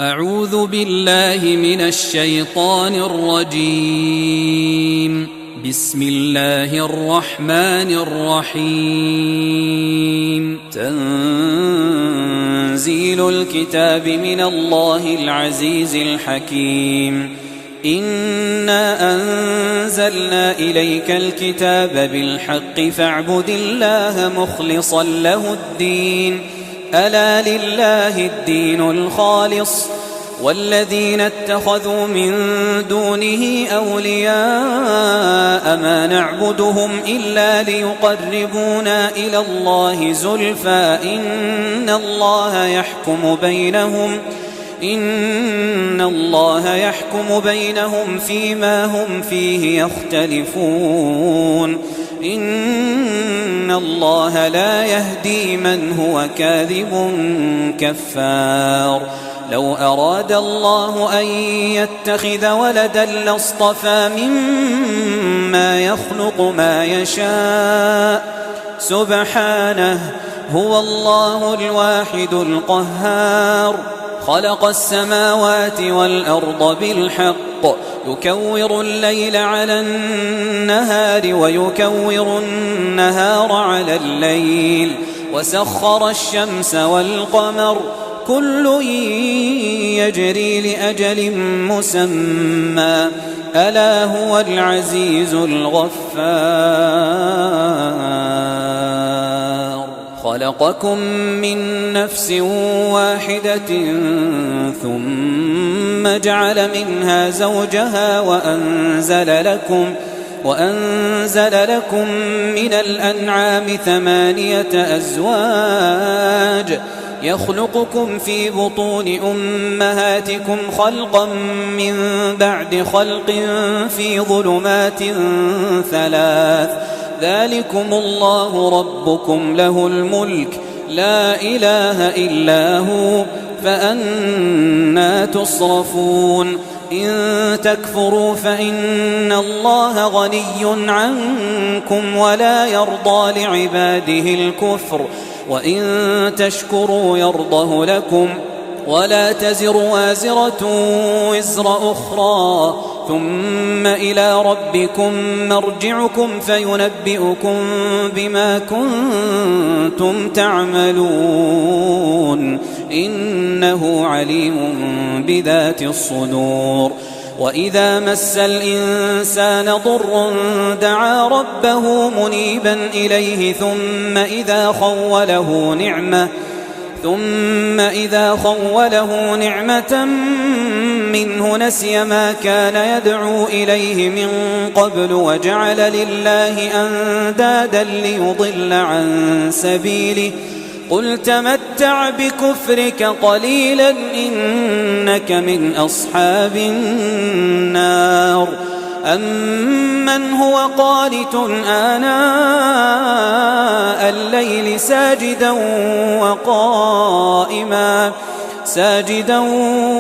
أعوذ بالله من الشيطان الرجيم. بسم الله الرحمن الرحيم. تنزيل الكتاب من الله العزيز الحكيم. إنا أنزلنا إليك الكتاب بالحق فاعبد الله مخلصا له الدين. ألا لله الدين الخالص والذين اتخذوا من دونه أولياء ما نعبدهم إلا ليقربونا إلى الله زلفى إن الله يحكم بينهم فيما هم فيه يختلفون. إن الله لا يهدي من هو كاذب كفار. لو أراد الله أن يتخذ ولدا لاصطفى مما يخلق ما يشاء سبحانه هو الله الواحد القهار. خلق السماوات والأرض بالحق يكور الليل على النهار ويكور النهار على الليل وسخر الشمس والقمر كل يجري لأجل مسمى ألا هو العزيز الغفار. خلقكم من نفس واحدة ثم جعل منها زوجها وأنزل لكم من الأنعام 8 أزواج يخلقكم في بطون أمهاتكم خلقا من بعد خلق في ظلمات 3 ذلكم الله ربكم له الملك لا إله إلا هو فأنى تصرفون. إن تكفروا فإن الله غني عنكم ولا يرضى لعباده الكفر وإن تشكروا يرضه لكم ولا تزر وازرة وزر أخرى ثم إلى ربكم مرجعكم فينبئكم بما كنتم تعملون إنه عليم بذات الصدور. وإذا مس الإنسان ضر دعا ربه منيبا إليه ثم إذا خوله نعمة منه نسي ما كان يدعو إليه من قبل وجعل لله أندادا ليضل عن سبيله قل تمتع بكفرك قليلا إنك من أصحاب النار. أمن هو قانت آناء الليل ساجدا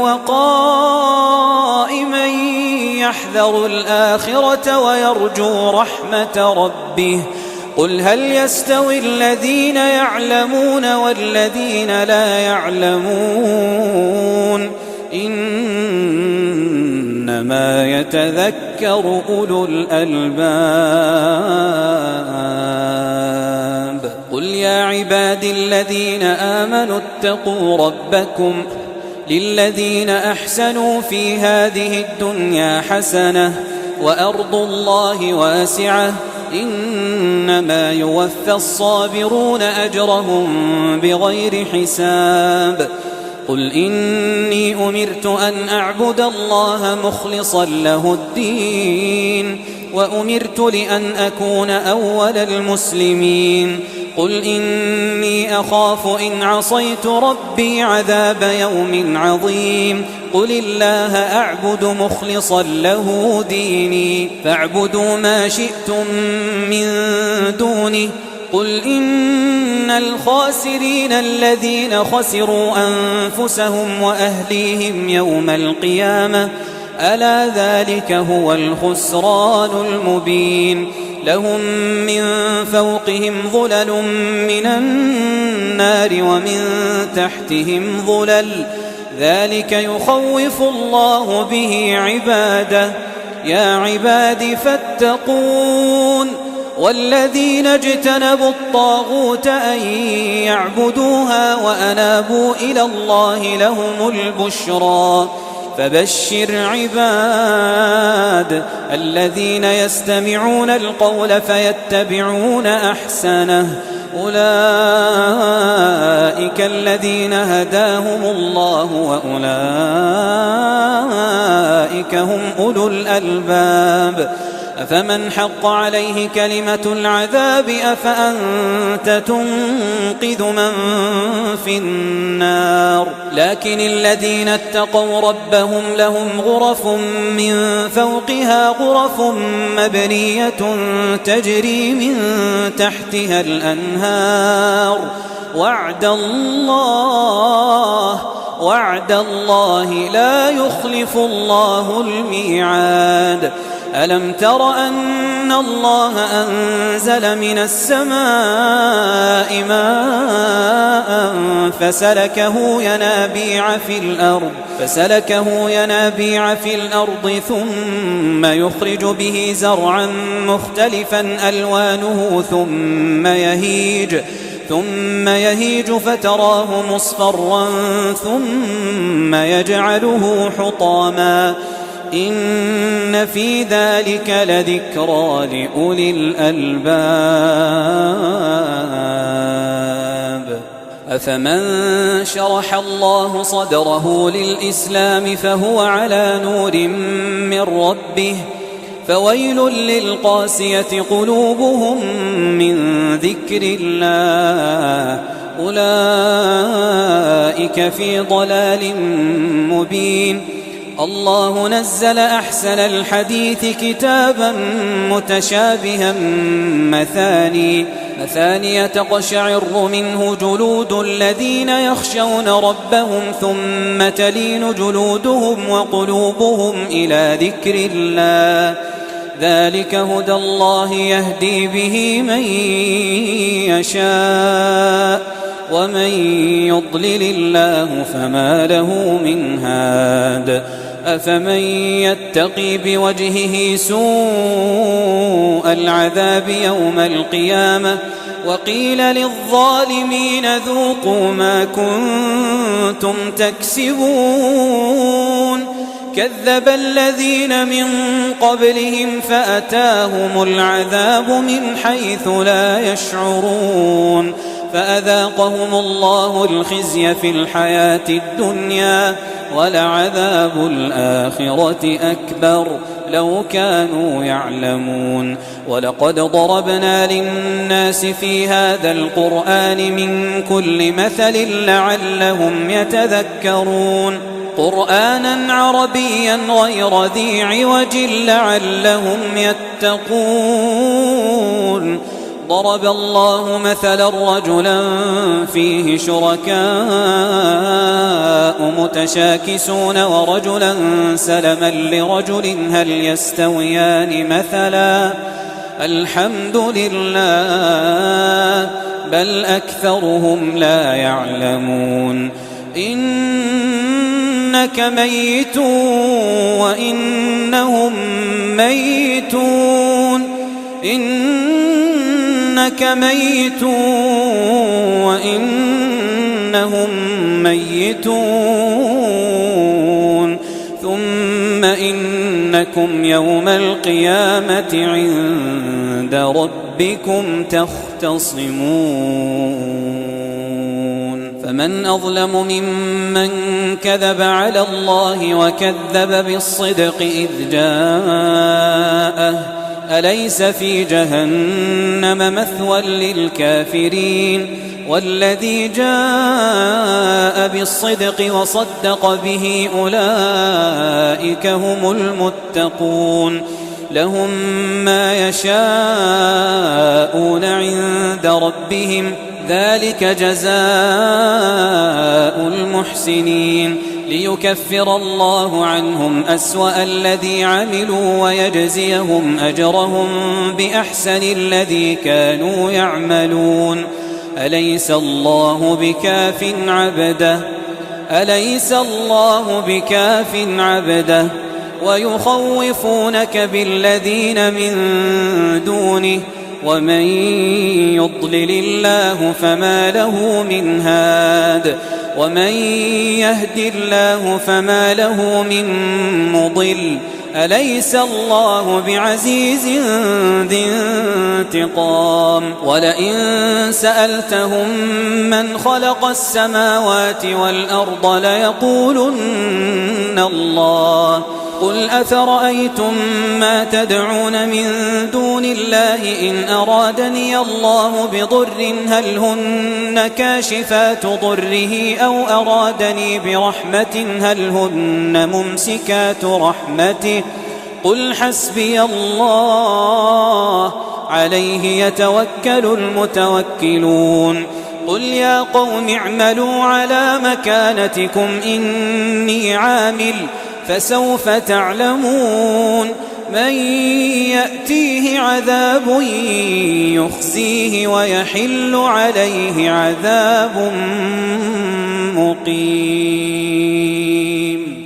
وقائما يحذر الآخرة ويرجو رحمة ربه قل هل يستوي الذين يعلمون والذين لا يعلمون إنما يتذكر أولو الألباب. قل يا عبادي الذين آمنوا اتقوا ربكم للذين أحسنوا في هذه الدنيا حسنة وأرض الله واسعة إنما يوفى الصابرون أجرهم بغير حساب. قل إني أمرت أن أعبد الله مخلصا له الدين وأمرت لأن أكون أول المسلمين. قل إني أخاف إن عصيت ربي عذاب يوم عظيم. قل الله أعبد مخلصا له ديني فاعبدوا ما شئتم من دونه. قل إن الخاسرين الذين خسروا أنفسهم وأهليهم يوم القيامة ألا ذلك هو الخسران المبين. لهم من فوقهم ظلل من النار ومن تحتهم ظلل ذلك يخوف الله به عباده. يا عباد فاتقون. والذين اجتنبوا الطاغوت أن يعبدوها وأنابوا إلى الله لهم البشرى. فبشر عباد الذين يستمعون القول فيتبعون أحسنه. أولئك الذين هداهم الله وأولئك هم أولو الألباب. أفمن حق عليه كلمة العذاب أفأنت تنقذ من في النار. لكن الذين اتقوا ربهم لهم غرف من فوقها غرف مبنية تجري من تحتها الأنهار. وعد الله لا يخلف الله الميعاد. ألم تر أن الله أنزل من السماء ماء فسلكه ينابيع في الأرض ثم يخرج به زرعا مختلفا ألوانه ثم يهيج فتراه مصفرا ثم يجعله حطاما. إن في ذلك لذكرى لأولي الألباب. أفمن شرح الله صدره للإسلام فهو على نور من ربه فويل للقاسية قلوبهم من ذكر الله أولئك في ضلال مبين. الله نزل أحسن الحديث كتابا متشابها مثاني تقشعر منه جلود الذين يخشون ربهم ثم تلين جلودهم وقلوبهم إلى ذكر الله. ذلك هدى الله يهدي به من يشاء ومن يضلل الله فما له من هاد. أفمن يتقي بوجهه سوء العذاب يوم القيامة وقيل للظالمين ذوقوا ما كنتم تكسبون. كذب الذين من قبلهم فأتاهم العذاب من حيث لا يشعرون فأذاقهم الله الخزي في الحياة الدنيا ولعذاب الآخرة أكبر لو كانوا يعلمون. ولقد ضربنا للناس في هذا القرآن من كل مثل لعلهم يتذكرون. قرآنا عربيا غير ذي عوج لعلهم يتقون. ضرب الله مثلا رجلا فيه شركاء متشاكسون ورجلا سلما لرجل هل يستويان مثلا الحمد لله بل أكثرهم لا يعلمون. إنك ميت وإنهم ميتون. إنك ميت وإنهم ميتون ثم إنكم يوم القيامة عند ربكم تختصمون. فمن أظلم ممن كذب على الله وكذب بالصدق إذ جاءه أليس في جهنم مثوى للكافرين. والذي جاء بالصدق وصدق به أولئك هم المتقون. لهم ما يشاءون عند ربهم ذلك جزاء المحسنين ليكفر الله عنهم أسوأ الذي عملوا ويجزيهم أجرهم بأحسن الذي كانوا يعملون. أليس الله بكاف عبده أليس الله بكاف عبده ويخوفونك بالذين من دونه ومن يضلل الله فما له من هاد ومن يهد الله فما له من مضل أليس الله بعزيز ذي انتقام ولئن سألتهم من خلق السماوات والأرض ليقولن الله قل أفرأيتم ما تدعون من دون الله إن أرادني الله بضر هل هن كاشفات ضره أو أرادني برحمة هل هن ممسكات رحمته قل حسبي الله عليه يتوكل المتوكلون قل يا قوم اعملوا على مكانتكم إني عامل فسوف تعلمون من يأتيه عذاب يخزيه ويحل عليه عذاب مقيم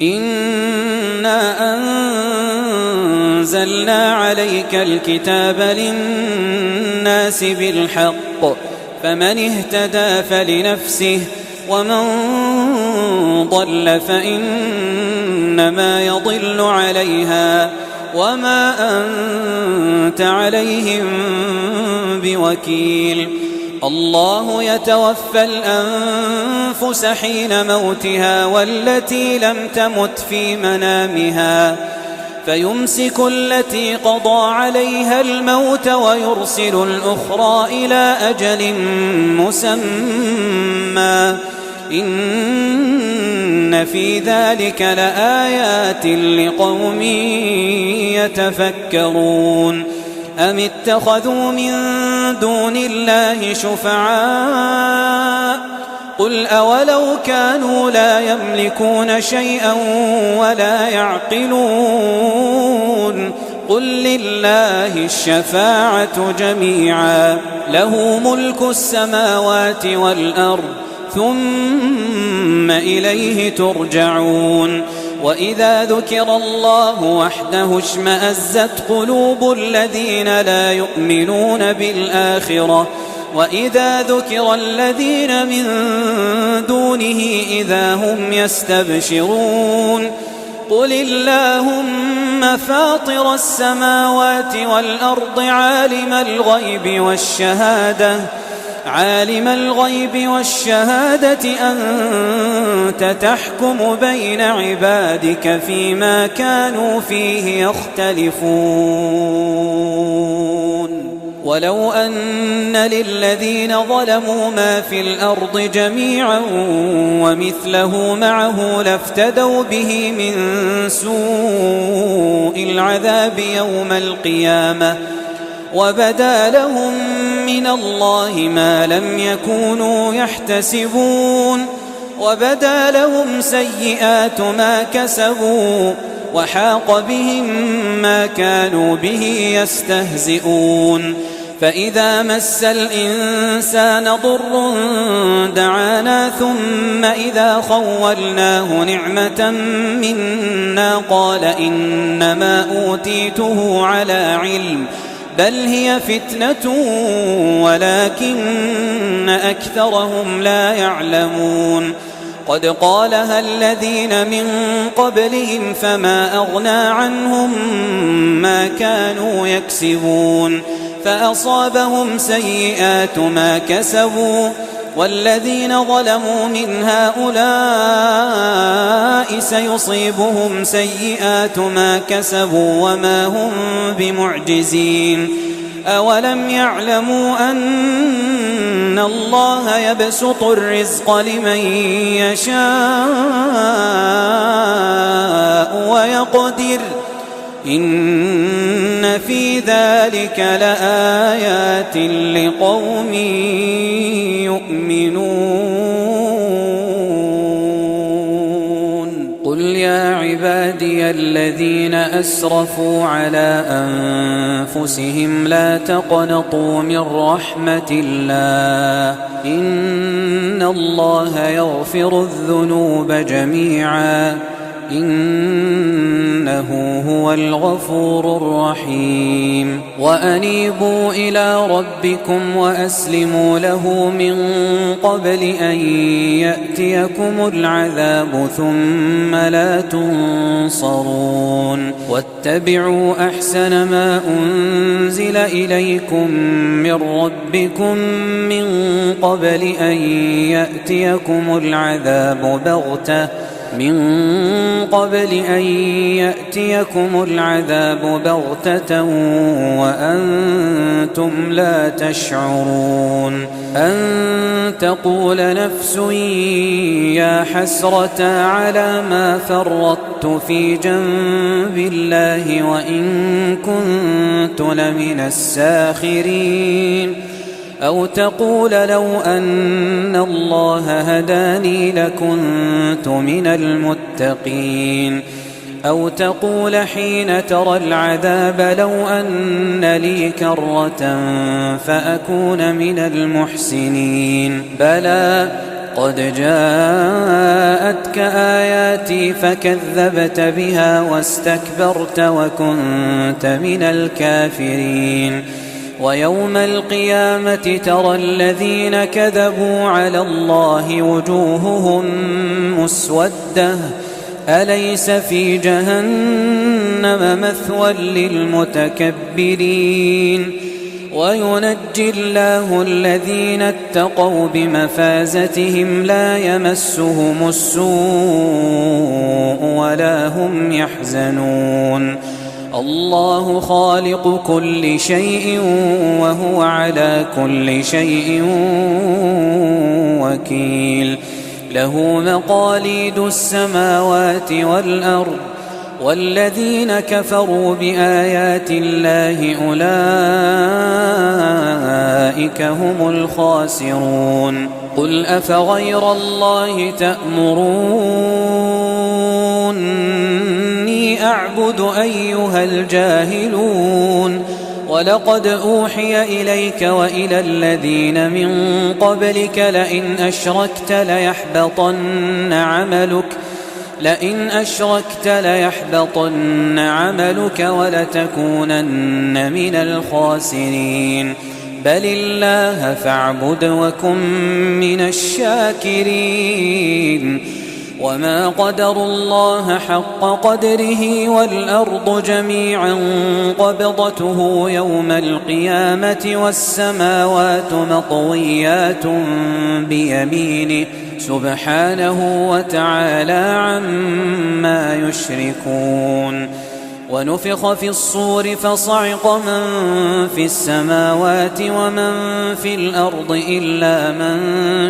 إنا أنزلنا عليك الكتاب للناس بالحق فمن اهتدى فلنفسه ومن ضل فإنما يضل عليها وما أنت عليهم بوكيل الله يتوفى الأنفس حين موتها والتي لم تمت في منامها فيمسك التي قضى عليها الموت ويرسل الأخرى إلى أجل مسمى إن في ذلك لآيات لقوم يتفكرون أم اتخذوا من دون الله شفعاء قل أولو كانوا لا يملكون شيئا ولا يعقلون قل لله الشفاعة جميعا له ملك السماوات والأرض ثم إليه ترجعون وإذا ذكر الله وحده اشمأزت قلوب الذين لا يؤمنون بالآخرة وإذا ذكر الذين من دونه إذا هم يستبشرون قل اللهم فاطر السماوات والأرض عالم الغيب والشهادة أنت تحكم بين عبادك فيما كانوا فيه يختلفون ولو أن للذين ظلموا ما في الأرض جميعا ومثله معه لافتدوا به من سوء العذاب يوم القيامة وبدا لهم من الله ما لم يكونوا يحتسبون وبدا لهم سيئات ما كسبوا وحاق بهم ما كانوا به يستهزئون فإذا مس الإنسان ضر دعانا ثم إذا خولناه نعمة منا قال إنما أوتيته على علم بل هي فتنة ولكن أكثرهم لا يعلمون قد قالها الذين من قبلهم فما أغنى عنهم ما كانوا يكسبون فأصابهم سيئات ما كسبوا والذين ظلموا من هؤلاء سيصيبهم سيئات ما كسبوا وما هم بمعجزين أولم يعلموا أن الله يبسط الرزق لمن يشاء ويقدر إن في ذلك لآيات لقوم يؤمنون قل يا عبادي الذين أسرفوا على أنفسهم لا تقنطوا من رحمة الله إن الله يغفر الذنوب جميعا إنه هو الغفور الرحيم وأنيبوا إلى ربكم وأسلموا له من قبل أن يأتيكم العذاب ثم لا تنصرون واتبعوا أحسن ما أنزل إليكم من ربكم من قبل أن يأتيكم العذاب بغتة وأنتم لا تشعرون أن تقول نفس يا حسرة على ما فرطت في جنب الله وإن كنت لمن الساخرين أو تقول لو أن الله هداني لكنت من المتقين أو تقول حين ترى العذاب لو أن لي كرة فأكون من المحسنين بلى قد جاءتك آياتي فكذبت بها واستكبرت وكنت من الكافرين ويوم القيامة ترى الذين كذبوا على الله وجوههم مسودة أليس في جهنم مثوى للمتكبرين وينجي الله الذين اتقوا بمفازتهم لا يمسهم السوء ولا هم يحزنون الله خالق كل شيء وهو على كل شيء وكيل له مقاليد السماوات والأرض والذين كفروا بآيات الله أولئك هم الخاسرون قل أفغير الله تأمروني أعبد أيها الجاهلون ولقد أوحي إليك وإلى الذين من قبلك لئن أشركت ليحبطن عملك ولتكونن من الخاسرين بل الله فاعبد وكن من الشاكرين وما قدروا الله حق قدره والأرض جميعا قبضته يوم القيامة والسماوات مطويات بيمينه سبحانه وتعالى عما يشركون ونفخ في الصور فصعق من في السماوات ومن في الأرض إلا من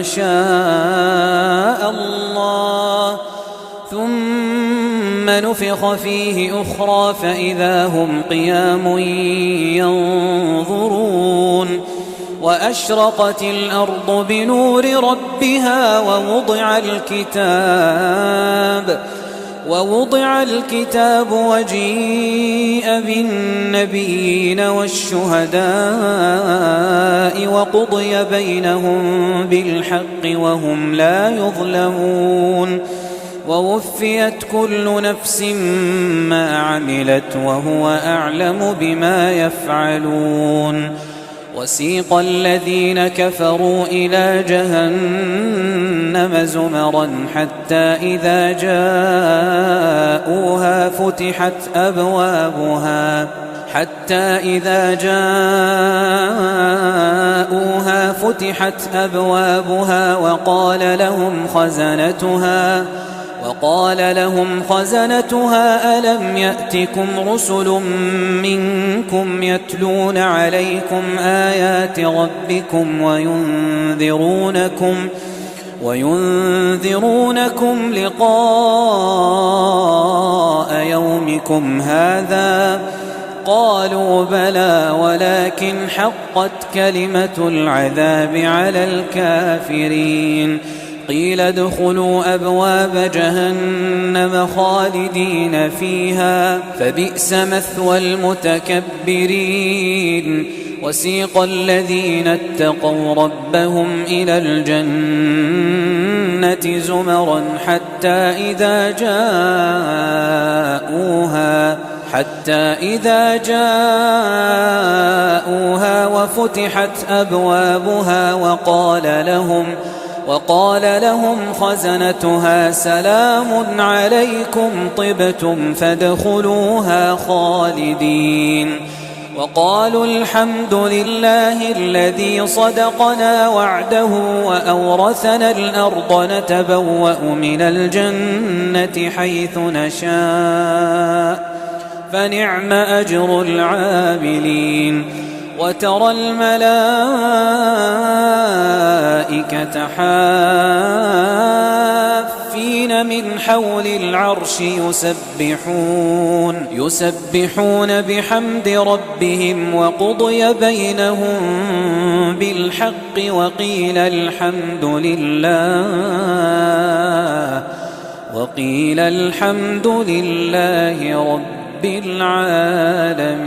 شاء الله ثم نفخ فيه أخرى فإذا هم قيام ينظرون وأشرقت الأرض بنور ربها ووضع الكتاب وجيء بالنبيين والشهداء وقضي بينهم بالحق وهم لا يظلمون ووفيت كل نفس ما عملت وهو أعلم بما يفعلون وسيق الذين كفروا إلى جهنم زمرا حتى إذا جاءوها فتحت أبوابها وقال لهم خزنتها ألم يأتكم رسل منكم يتلون عليكم آيات ربكم وينذرونكم لقاء يومكم هذا قالوا بلى ولكن حقت كلمة العذاب على الكافرين قيل ادخلوا أبواب جهنم خالدين فيها فبئس مثوى المتكبرين وسيق الذين اتقوا ربهم إلى الجنة زمرا حتى إذا جاءوها وفتحت أبوابها وقال لهم خزنتها سلام عليكم طبتم فادخلوها خالدين وقالوا الحمد لله الذي صدقنا وعده وأورثنا الأرض نتبوأ من الجنة حيث نشاء فنعم أجر العاملين وترى الملائكة حافين من حول العرش يسبحون بحمد ربهم وقضي بينهم بالحق وقيل الحمد لله رب العالمين.